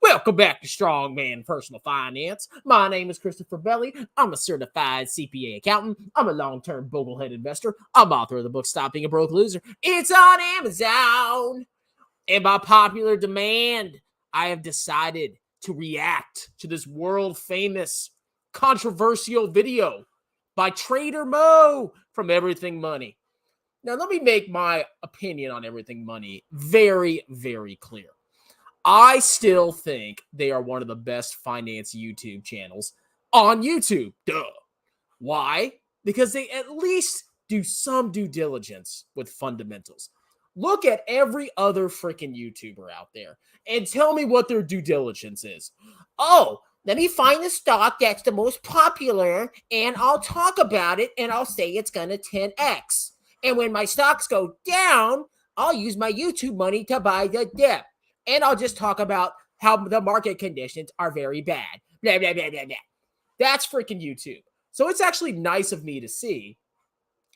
Welcome back to Strongman Personal Finance. My name is Christopher Belly. I'm a certified CPA accountant. I'm a long-term boglehead investor. I'm author of the book Stop Being a Broke Loser. It's on Amazon. And by popular demand, I have decided to react to this world-famous controversial video by Trader Mo from Everything Money. Now, let me make my opinion on Everything Money very, very clear. I still think they are one of the best finance YouTube channels on YouTube. Duh. Why? Because they at least do some due diligence with fundamentals. Look at every other freaking YouTuber out there and tell me what their due diligence is. Oh, let me find the stock that's the most popular and I'll talk about it and I'll say it's going to 10x. And when my stocks go down, I'll use my YouTube money to buy the dip. And I'll just talk about how the market conditions are very bad. Blah, blah, blah, blah, blah. That's freaking YouTube. So it's actually nice of me to see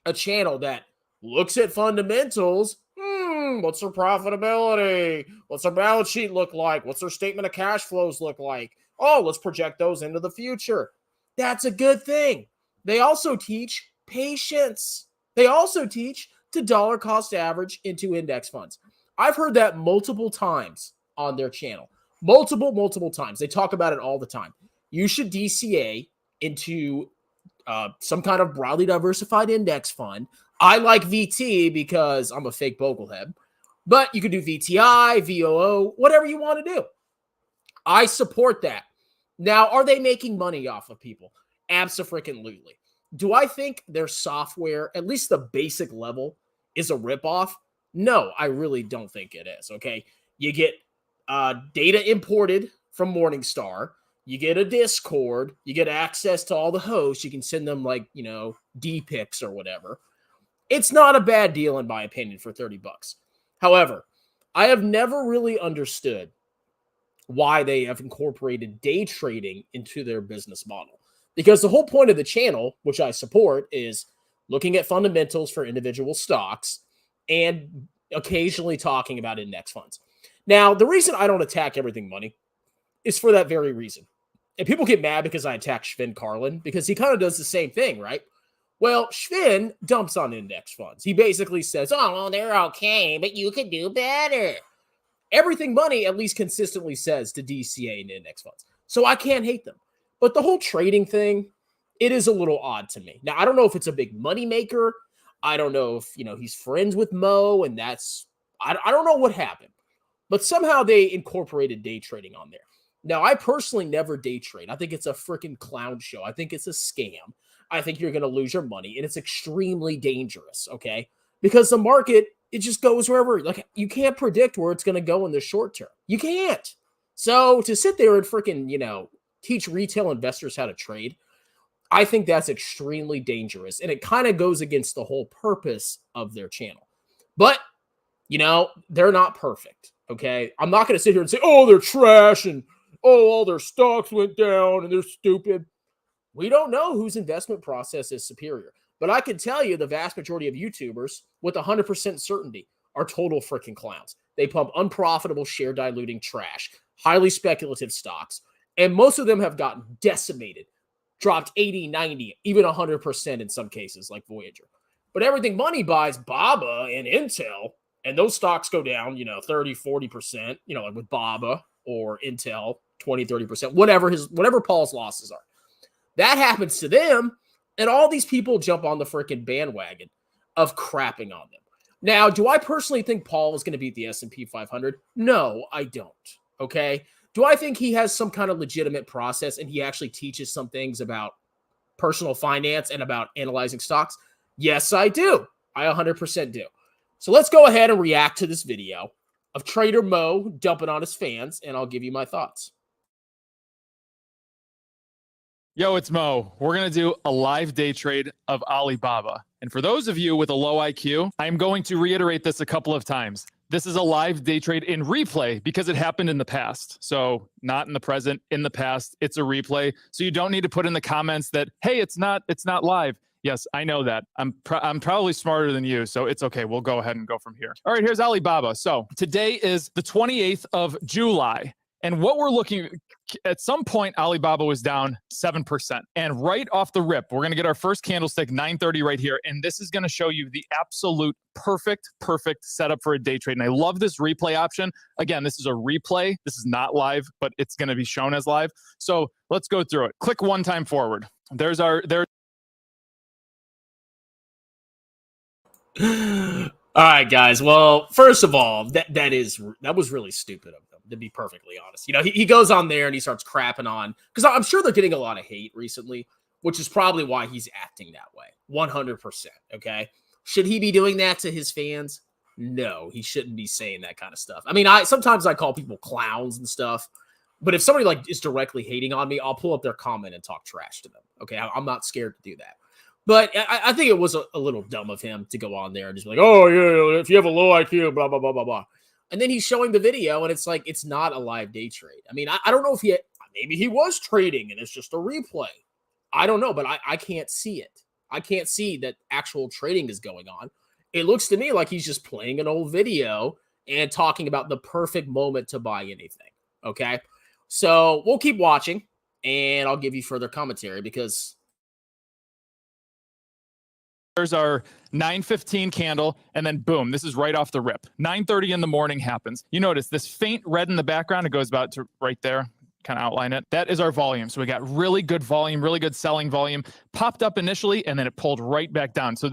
a channel that looks at fundamentals. What's their profitability? What's their balance sheet look like? What's their statement of cash flows look like? Oh, let's project those into the future. That's a good thing. They also teach patience. They also teach to dollar cost average into index funds. I've heard that multiple times on their channel. Multiple times. They talk about it all the time. You should DCA into some kind of broadly diversified index fund. I like VT because I'm a fake boglehead. But you could do VTI, VOO, whatever you want to do. I support that. Now, are they making money off of people? Abso-freaking-lutely. Do I think their software, at least the basic level, is a ripoff? No, I really don't think it is, okay? You get data imported from Morningstar. You get a Discord. You get access to all the hosts. You can send them, like, D-pics or whatever. It's not a bad deal, in my opinion, for $30. However, I have never really understood why they have incorporated day trading into their business model. Because the whole point of the channel, which I support, is looking at fundamentals for individual stocks and occasionally talking about index funds. Now, the reason I don't attack Everything Money is for that very reason. And people get mad because I attack Sven Carlin because he kind of does the same thing, right? Well, Sven dumps on index funds. He basically says, oh, well, they're okay, but you could do better. Everything Money at least consistently says to DCA and index funds. So I can't hate them. But the whole trading thing, it is a little odd to me. Now, I don't know if it's a big money maker. I don't know if, he's friends with Mo, and that's, I don't know what happened. But somehow they incorporated day trading on there. Now, I personally never day trade. I think it's a freaking clown show. I think it's a scam. I think you're going to lose your money, and it's extremely dangerous, okay? Because the market, it just goes wherever. Like, you can't predict where it's going to go in the short term. You can't. So to sit there and freaking, teach retail investors how to trade, I think that's extremely dangerous, and it kind of goes against the whole purpose of their channel. But, they're not perfect, okay? I'm not going to sit here and say, oh, they're trash, and, oh, all their stocks went down, and they're stupid. We don't know whose investment process is superior. But I can tell you the vast majority of YouTubers, with 100% certainty, are total freaking clowns. They pump unprofitable, share-diluting trash, highly speculative stocks, and most of them have gotten decimated. Dropped 80, 90, even 100% in some cases, like Voyager. But Everything Money buys BABA and Intel, and those stocks go down, 30, 40%, like with BABA or Intel, 20, 30%, whatever Paul's losses are. That happens to them, and all these people jump on the freaking bandwagon of crapping on them. Now, do I personally think Paul is going to beat the S&P 500? No, I don't, okay? Do I think he has some kind of legitimate process and he actually teaches some things about personal finance and about analyzing stocks? Yes, I do. I 100% do. So let's go ahead and react to this video of Trader Mo dumping on his fans, and I'll give you my thoughts. Yo, it's Mo. We're going to do a live day trade of Alibaba. And for those of you with a low IQ, I'm going to reiterate this a couple of times. This is a live day trade in replay because it happened in the past. So not in the present, in the past, it's a replay. So you don't need to put in the comments that, hey, it's not live. Yes, I know that. I'm probably smarter than you, so it's okay. We'll go ahead and go from here. All right, here's Alibaba. So today is the 28th of July. And what we're looking at, some point, Alibaba was down 7%. And right off the rip, we're going to get our first candlestick, 9:30 right here. And this is going to show you the absolute perfect setup for a day trade. And I love this replay option. Again, this is a replay. This is not live, but it's going to be shown as live. So let's go through it. Click one time forward. There's All right, guys. Well, first of all, that was really stupid of them, to be perfectly honest. You know, he goes on there and he starts crapping on, because I'm sure they're getting a lot of hate recently, which is probably why he's acting that way. 100%. Okay. Should he be doing that to his fans? No, he shouldn't be saying that kind of stuff. I mean, sometimes I call people clowns and stuff, but if somebody like is directly hating on me, I'll pull up their comment and talk trash to them. Okay. I'm not scared to do that. But I think it was a little dumb of him to go on there and just be like, oh, yeah, if you have a low IQ, blah, blah, blah, blah, blah. And then he's showing the video, and it's like, it's not a live day trade. I mean, I don't know if maybe he was trading, and it's just a replay. I don't know, but I can't see it. I can't see that actual trading is going on. It looks to me like he's just playing an old video and talking about the perfect moment to buy anything, okay? So we'll keep watching, and I'll give you further commentary because... There's our 9:15 candle, and then boom, this is right off the rip. 9:30 in the morning happens. You notice this faint red in the background. It goes about to right there, kind of outline it. That is our volume. So we got really good volume, really good selling volume. Popped up initially, and then it pulled right back down. So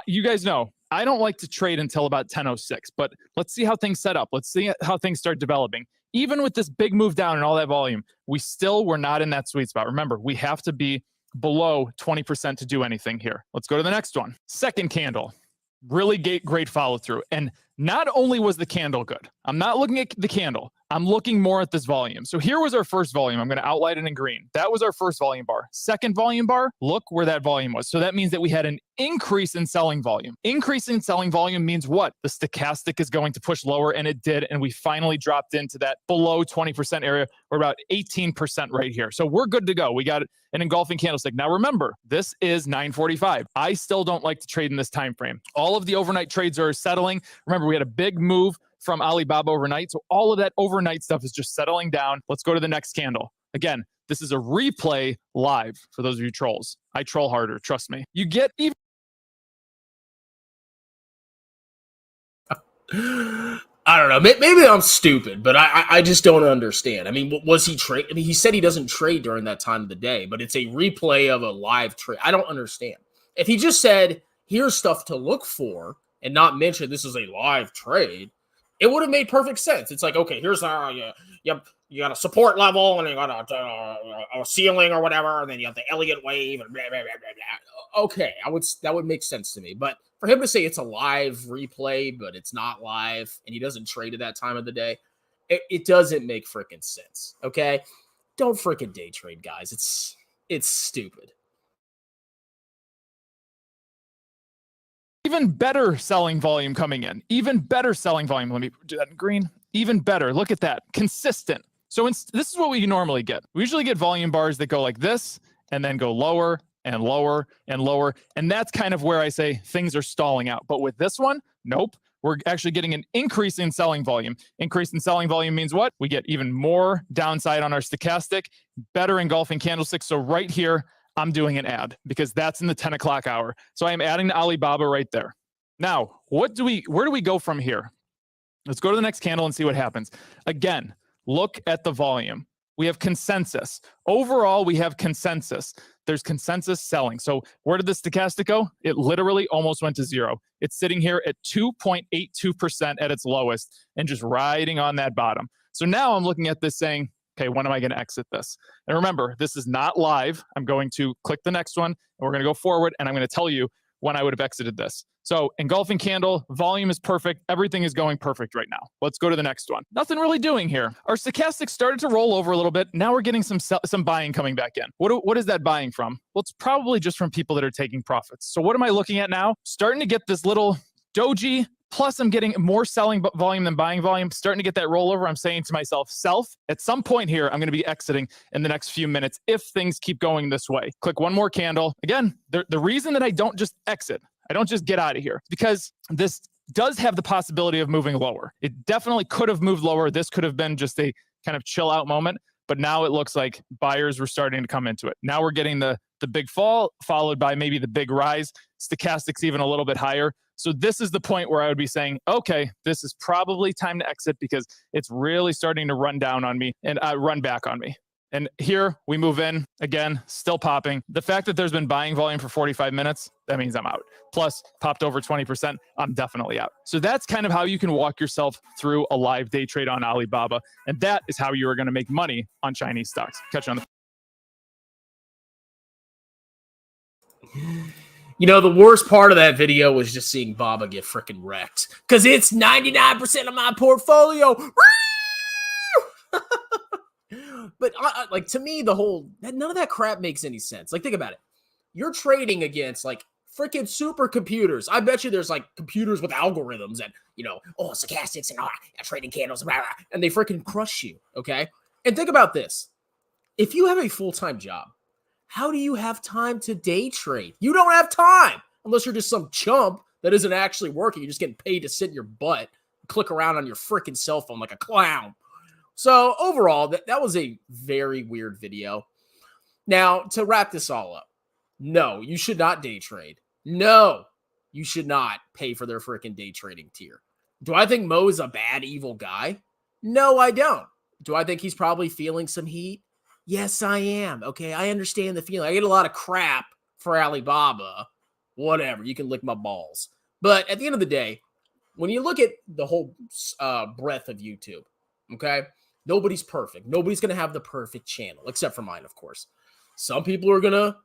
you guys know, I don't like to trade until about 10:06, but let's see how things set up. Let's see how things start developing. Even with this big move down and all that volume, we're not in that sweet spot. Remember, we have to be below 20% to do anything here. Let's go to the next one. Second candle, really great follow through. And not only was the candle good, I'm not looking at the candle, I'm looking more at this volume. So here was our first volume. I'm going to outline it in green. That was our first volume bar. Second volume bar, look where that volume was. So that means that we had an increase in selling volume. Increase in selling volume means what? The stochastic is going to push lower, and it did. And we finally dropped into that below 20% area. We're about 18% right here. So we're good to go. We got an engulfing candlestick. Now remember, this is 9:45. I still don't like to trade in this time frame. All of the overnight trades are settling. Remember, we had a big move from Alibaba overnight. So all of that overnight stuff is just settling down. Let's go to the next candle. Again, this is a replay live for those of you trolls. I troll harder, trust me. You get even... I don't know. Maybe I'm stupid, but I just don't understand. I mean, was he trade? I mean, he said he doesn't trade during that time of the day, but it's a replay of a live trade. I don't understand. If he just said, here's stuff to look for and not mention this is a live trade, it would have made perfect sense. It's like, okay, here's you got a support level, and you got a ceiling or whatever, and then you have the Elliott wave, and blah, blah, blah, blah, blah. Okay, that would make sense to me. But for him to say it's a live replay, but it's not live, and he doesn't trade at that time of the day, it doesn't make freaking sense. Okay, don't freaking day trade, guys. It's stupid. Even better selling volume coming in. Even better selling volume. Let me do that in green. Even better. Look at that. Consistent. So this is what we normally get. We usually get volume bars that go like this and then go lower and lower and lower. And that's kind of where I say things are stalling out. But with this one, nope. We're actually getting an increase in selling volume. Increase in selling volume means what? We get even more downside on our stochastic, better engulfing candlesticks. So right here, I'm doing an ad because that's in the 10 o'clock hour. So I am adding to Alibaba right there. Now, where do we go from here? Let's go to the next candle and see what happens. Again, look at the volume. We have consensus. Overall, we have consensus. There's consensus selling. So where did the stochastic go? It literally almost went to zero. It's sitting here at 2.82% at its lowest and just riding on that bottom. So now I'm looking at this saying, okay, when am I going to exit this? And remember, this is not live. I'm going to click the next one, and we're going to go forward, and I'm going to tell you when I would have exited this. So engulfing candle, volume is perfect. Everything is going perfect right now. Let's go to the next one. Nothing really doing here. Our stochastic started to roll over a little bit. Now we're getting some buying coming back in. What is that buying from? Well, it's probably just from people that are taking profits. So what am I looking at now? Starting to get this little doji Plus, I'm getting more selling volume than buying volume, starting to get that rollover. I'm saying to myself, at some point here, I'm going to be exiting in the next few minutes if things keep going this way. Click one more candle. Again, the reason that I don't just exit, I don't just get out of here, because this does have the possibility of moving lower. It definitely could have moved lower. This could have been just a kind of chill out moment, but now it looks like buyers were starting to come into it. Now we're getting the big fall followed by maybe the big rise. Stochastics even a little bit higher. So this is the point where I would be saying, okay, this is probably time to exit because it's really starting to run down on me and run back on me. And here we move in again, still popping. The fact that there's been buying volume for 45 minutes, that means I'm out. Plus popped over 20%, I'm definitely out. So that's kind of how you can walk yourself through a live day trade on Alibaba. And that is how you are going to make money on Chinese stocks. Catch you on the You know, the worst part of that video was just seeing Baba get freaking wrecked because it's 99% of my portfolio. But like, to me, none of that crap makes any sense. Like, think about it. You're trading against like freaking supercomputers. I bet you there's like computers with algorithms and, stochastics and trading candles, blah, blah, and they freaking crush you. Okay. And think about this. If you have a full-time job, how do you have time to day trade? You don't have time unless you're just some chump that isn't actually working. You're just getting paid to sit in your butt, click around on your freaking cell phone like a clown. So overall, that was a very weird video. Now, to wrap this all up, no, you should not day trade. No, you should not pay for their freaking day trading tier. Do I think Mo is a bad, evil guy? No, I don't. Do I think he's probably feeling some heat? Yes, I am. Okay, I understand the feeling. I get a lot of crap for Alibaba. Whatever, you can lick my balls. But at the end of the day, when you look at the whole breadth of YouTube, okay, nobody's perfect. Nobody's going to have the perfect channel, except for mine, of course. Some people are going to,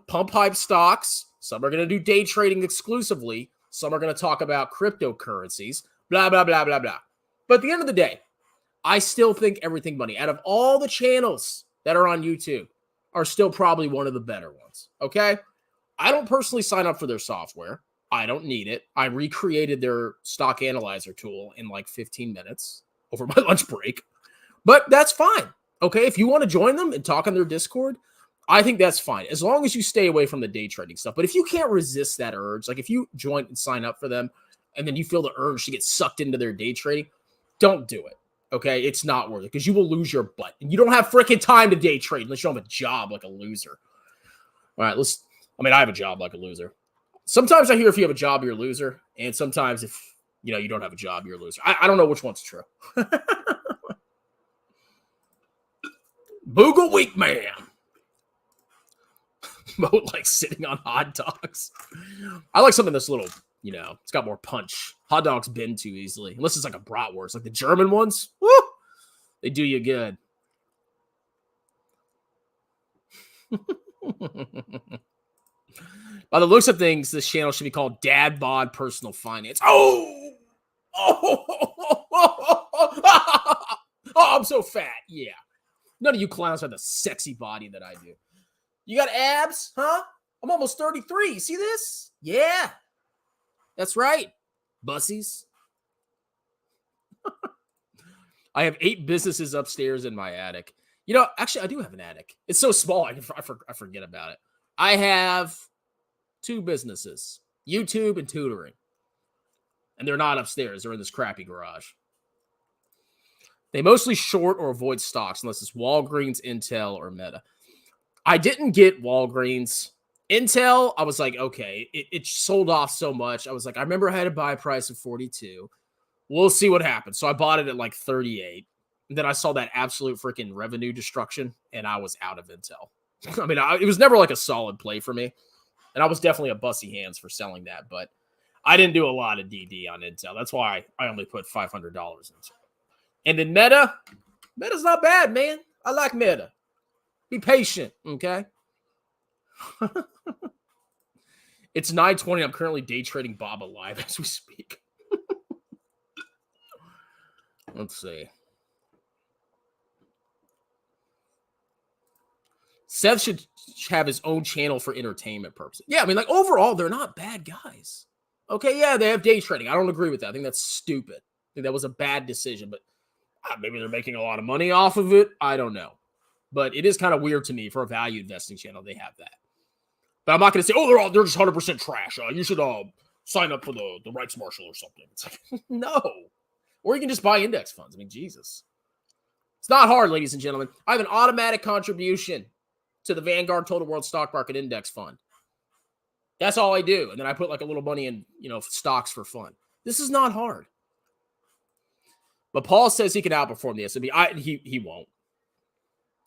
pump hype stocks. Some are going to do day trading exclusively. Some are going to talk about cryptocurrencies, blah, blah, blah, blah, blah. But at the end of the day, I still think Everything Money, out of all the channels that are on YouTube, are still probably one of the better ones, okay? I don't personally sign up for their software. I don't need it. I recreated their stock analyzer tool in like 15 minutes over my lunch break. But that's fine, okay? If you want to join them and talk on their Discord, I think that's fine, as long as you stay away from the day trading stuff. But if you can't resist that urge, like if you join and sign up for them, and then you feel the urge to get sucked into their day trading, don't do it. Okay, it's not worth it because you will lose your butt. And you don't have freaking time to day trade unless you don't have a job like a loser. All right, I have a job like a loser. Sometimes I hear if you have a job, you're a loser. And sometimes if, you don't have a job, you're a loser. I don't know which one's true. Boogle Week Man. Mo like sitting on hot dogs. I like something that's a little, it's got more punch. Hot dogs bend too easily. Unless it's like a bratwurst. Like the German ones. Woo! They do you good. By the looks of things, this channel should be called Dad Bod Personal Finance. Oh, I'm so fat. Yeah. None of you clowns have the sexy body that I do. You got abs, huh? I'm almost 33. You see this? Yeah. That's right. Bussies. I have 8 businesses upstairs in my attic. Actually, I do have an attic. It's so small, I forget about it. I have 2 businesses, YouTube and tutoring. And they're not upstairs. They're in this crappy garage. They mostly short or avoid stocks unless it's Walgreens, Intel, or Meta. I didn't get Walgreens. Intel, I was like, okay, it sold off so much. I was like, I remember I had a buy price of 42. We'll see what happens. So I bought it at like 38. And then I saw that absolute freaking revenue destruction, and I was out of Intel. It was never like a solid play for me. And I was definitely a bussy hands for selling that, but I didn't do a lot of DD on Intel. That's why I only put $500 into it. And then Meta's not bad, man. I like Meta. Be patient, okay? It's 9:20. I'm currently day trading Baba live as we speak. Let's see. Seth should have his own channel for entertainment purposes. Yeah, overall, they're not bad guys. Okay, yeah, they have day trading. I don't agree with that. I think that's stupid. I think that was a bad decision, but maybe they're making a lot of money off of it. I don't know. But it is kind of weird to me for a value investing channel. They have that. But I'm not going to say, oh, they're just 100% trash. You should sign up for the rights marshal or something. It's like, no. Or you can just buy index funds. I mean, Jesus. It's not hard, ladies and gentlemen. I have an automatic contribution to the Vanguard Total World Stock Market Index Fund. That's all I do. And then I put like a little money in, stocks for fun. This is not hard. But Paul says he can outperform the S&P. He won't.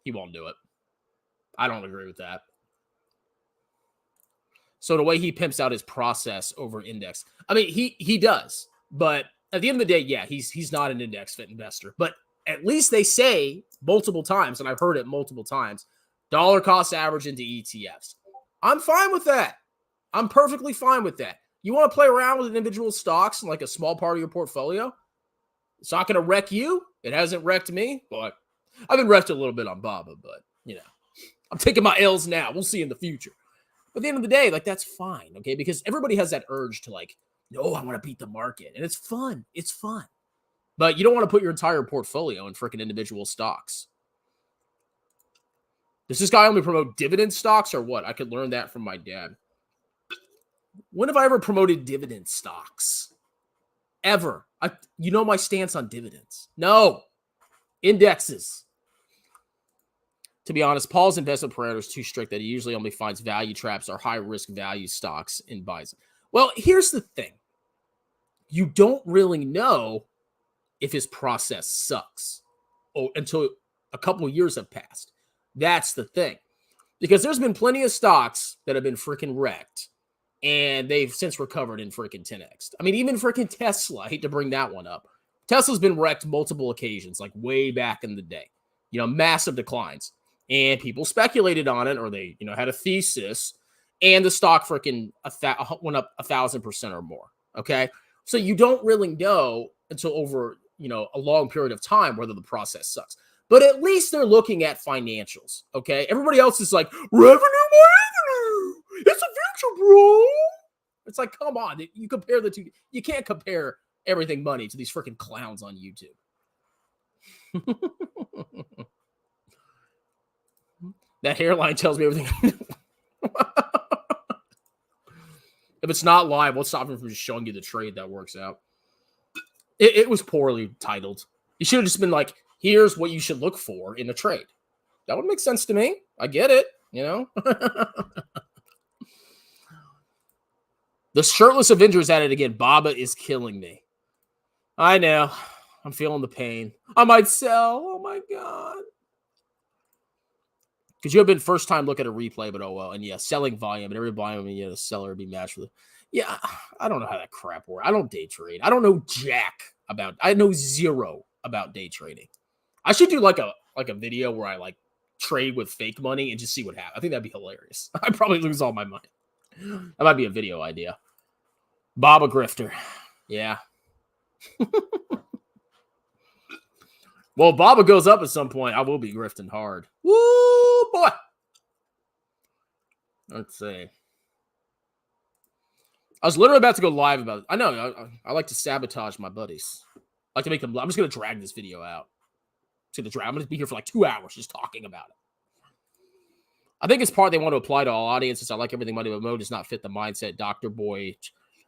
He won't do it. I don't agree with that. So the way he pimps out his process over index, I mean, he does. But at the end of the day, yeah, he's not an index fit investor. But at least they say multiple times, and I've heard it multiple times, dollar cost average into ETFs. I'm fine with that. I'm perfectly fine with that. You want to play around with individual stocks in like a small part of your portfolio? It's not going to wreck you. It hasn't wrecked me. But I've been wrecked a little bit on Baba, but, I'm taking my L's now. We'll see in the future. But at the end of the day, like, that's fine, okay? Because everybody has that urge to, like, no, I want to beat the market. And it's fun. It's fun. But you don't want to put your entire portfolio in freaking individual stocks. Does this guy only promote dividend stocks or what? I could learn that from my dad. When have I ever promoted dividend stocks? Ever. My stance on dividends. No. Indexes. To be honest, Paul's investment parameter is too strict that he usually only finds value traps or high-risk value stocks and buys them. Well, here's the thing. You don't really know if his process sucks until a couple of years have passed. That's the thing. Because there's been plenty of stocks that have been freaking wrecked, and they've since recovered in freaking 10x. I mean, even freaking Tesla, I hate to bring that one up. Tesla's been wrecked multiple occasions, like way back in the day. Massive declines. And people speculated on it, or they, had a thesis, and the stock freaking went up 1,000% or more. Okay. So you don't really know until over, a long period of time whether the process sucks. But at least they're looking at financials. Okay. Everybody else is like, revenue. It's a future, bro. It's like, come on. You compare the two. You can't compare everything money to these freaking clowns on YouTube. That hairline tells me everything. If it's not live, what's stopping from just showing you the trade that works out? It was poorly titled. You should have just been like, here's what you should look for in a trade. That would make sense to me. I get it, The shirtless Avengers at it again. Baba is killing me. I know. I'm feeling the pain. I might sell. Oh, my God. Because you have been first time look at a replay, but oh well. And yeah, selling volume and every volume, the seller would be matched with it. Yeah, I don't know how that crap works. I don't day trade. I don't know I know zero about day trading. I should do like a video where I like trade with fake money and just see what happens. I think that'd be hilarious. I'd probably lose all my money. That might be a video idea. Baba Grifter. Yeah. Well, if Baba goes up at some point, I will be grifting hard. Woo, boy. Let's see. I was literally about to go live about it. I know. I like to sabotage my buddies. I like to make them. I'm just going to drag this video out. I'm going to be here for like 2 hours just talking about it. I think it's part they want to apply to all audiences. I like everything money, but Mo does not fit the mindset. Dr. Boy.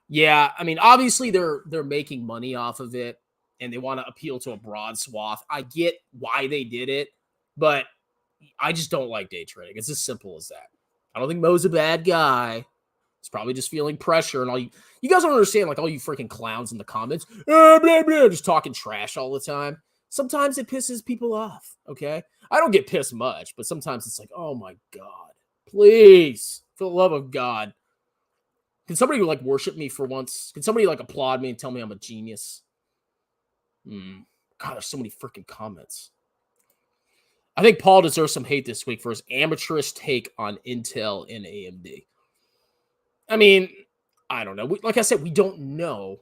Yeah, I mean, obviously they're making money off of it, and they want to appeal to a broad swath. I get why they did it, but I just don't like day trading. It's as simple as that. I don't think Mo's a bad guy. He's probably just feeling pressure, and all you guys don't understand, like all you freaking clowns in the comments, blah, blah, just talking trash all the time. Sometimes it pisses people off, okay? I don't get pissed much, but sometimes it's like, oh my God, please, for the love of God. Can somebody like worship me for once? Can somebody like applaud me and tell me I'm a genius? God, there's so many freaking comments. I think Paul deserves some hate this week for his amateurish take on Intel and AMD. I mean, I don't know. Like I said, we don't know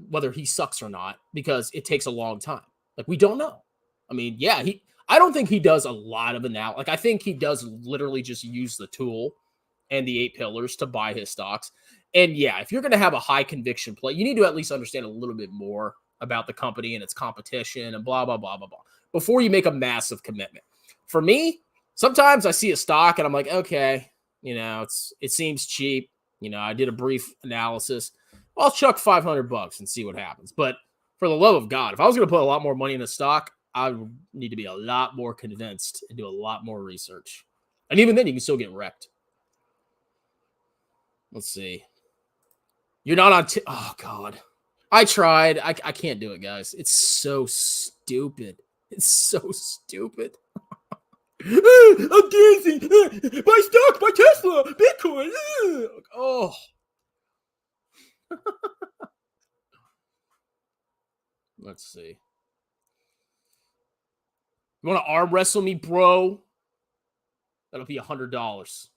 whether he sucks or not because it takes a long time. Like, we don't know. I mean, yeah, I don't think he does a lot of analysis. Like, I think he does literally just use the tool and the 8 pillars to buy his stocks. And yeah, if you're going to have a high conviction play, you need to at least understand a little bit more about the company and its competition and blah, blah, blah, blah, blah, before you make a massive commitment. For me, sometimes I see a stock and I'm like, okay, it seems cheap. I did a brief analysis. I'll chuck $500 and see what happens. But for the love of God, if I was going to put a lot more money in a stock, I would need to be a lot more convinced and do a lot more research. And even then, you can still get wrecked. Let's see. You're not on. Oh, God. I tried. I can't do it, guys. It's so stupid. It's so stupid. I'm dancing. Buy stock, buy Tesla, Bitcoin. Oh. Let's see. You want to arm wrestle me, bro? That'll be $100.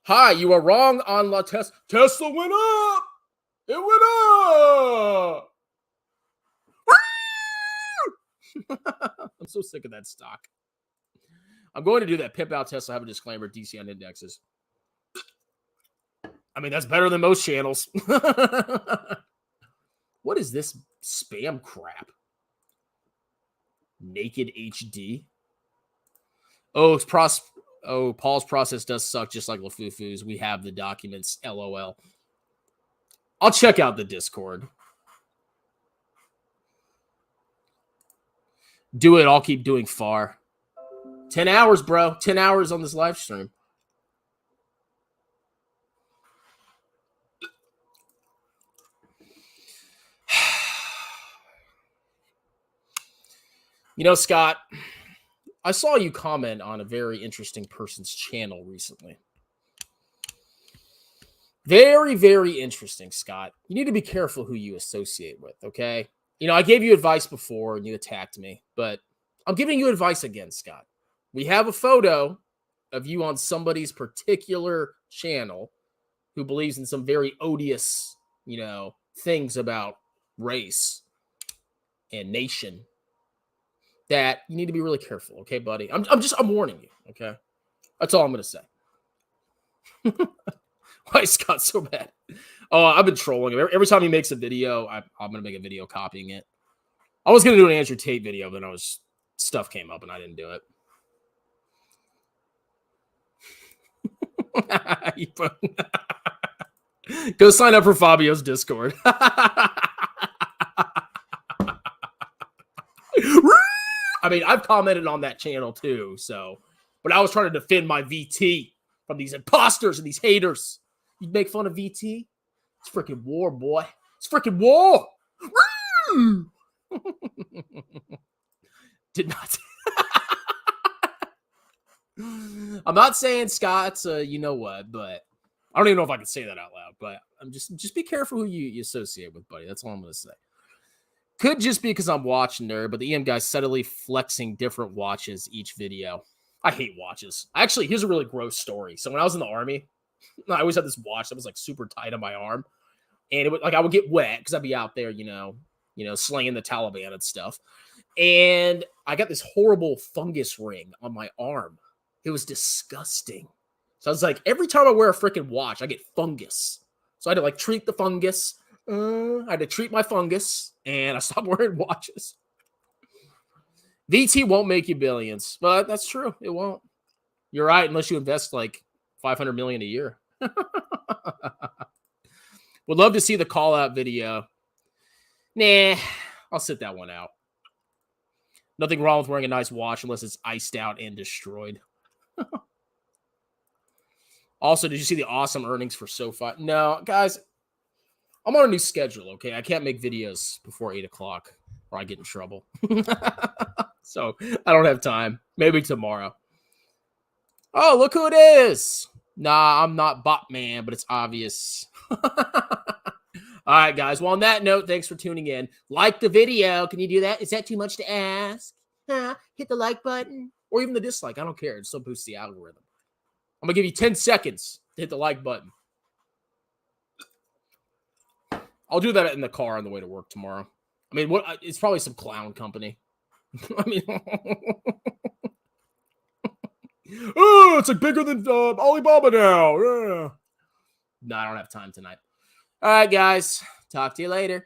Hi, you are wrong on La Tesla. Tesla went up. It went up. I'm so sick of that stock. I'm going to do that. Pimp out Tesla. Have a disclaimer. DC on indexes. I mean, that's better than most channels. What is this spam crap? Naked HD. Oh, Paul's process does suck, just like LaFufu's. We have the documents. LOL. I'll check out the Discord. Do it. I'll keep doing far. 10 hours, bro. 10 hours on this live stream. Scott, I saw you comment on a very interesting person's channel recently. Very, very interesting, Scott. You need to be careful who you associate with, okay? I gave you advice before and you attacked me, but I'm giving you advice again, Scott. We have a photo of you on somebody's particular channel who believes in some very odious, things about race and nation that you need to be really careful, okay, buddy? I'm warning you, okay? That's all I'm going to say. Why is Scott so bad? Oh, I've been trolling him. Every time he makes a video, I'm going to make a video copying it. I was going to do an Andrew Tate video, but stuff came up and I didn't do it. Go sign up for Fabio's Discord. I mean, I've commented on that channel too, but I was trying to defend my VT from these imposters and these haters. You make fun of VT? It's freaking war, boy. It's freaking war. Did not. I'm not saying Scott's you know what, but I don't even know if I can say that out loud, but I'm just be careful who you associate with, buddy. That's all I'm going to say. Could just be because I'm watching there, but the EM guy's subtly flexing different watches each video. I hate watches. Actually, here's a really gross story. So when I was in the Army, I always had this watch that was like super tight on my arm. And it would I would get wet because I'd be out there, slaying the Taliban and stuff. And I got this horrible fungus ring on my arm. It was disgusting. So I was like, every time I wear a freaking watch, I get fungus. So I had to treat the fungus. I had to treat my fungus, and I stopped wearing watches. VT won't make you billions, but that's true. It won't. You're right, unless you invest $500 million a year. Would love to see the call out video. Nah, I'll sit that one out. Nothing wrong with wearing a nice watch unless it's iced out and destroyed. Also, did you see the awesome earnings for SoFi? No, guys, I'm on a new schedule, okay? I can't make videos before 8 o'clock or I get in trouble. So I don't have time. Maybe tomorrow. Oh, look who it is. Nah, I'm not Botman, but it's obvious. All right, guys. Well, on that note, thanks for tuning in. Like the video. Can you do that? Is that too much to ask? Hit the like button or even the dislike. I don't care. It still boosts the algorithm. I'm going to give you 10 seconds to hit the like button. I'll do that in the car on the way to work tomorrow. I mean, it's probably some clown company. I mean, Oh, it's like bigger than Alibaba now. Yeah. No, I don't have time tonight. All right, guys. Talk to you later.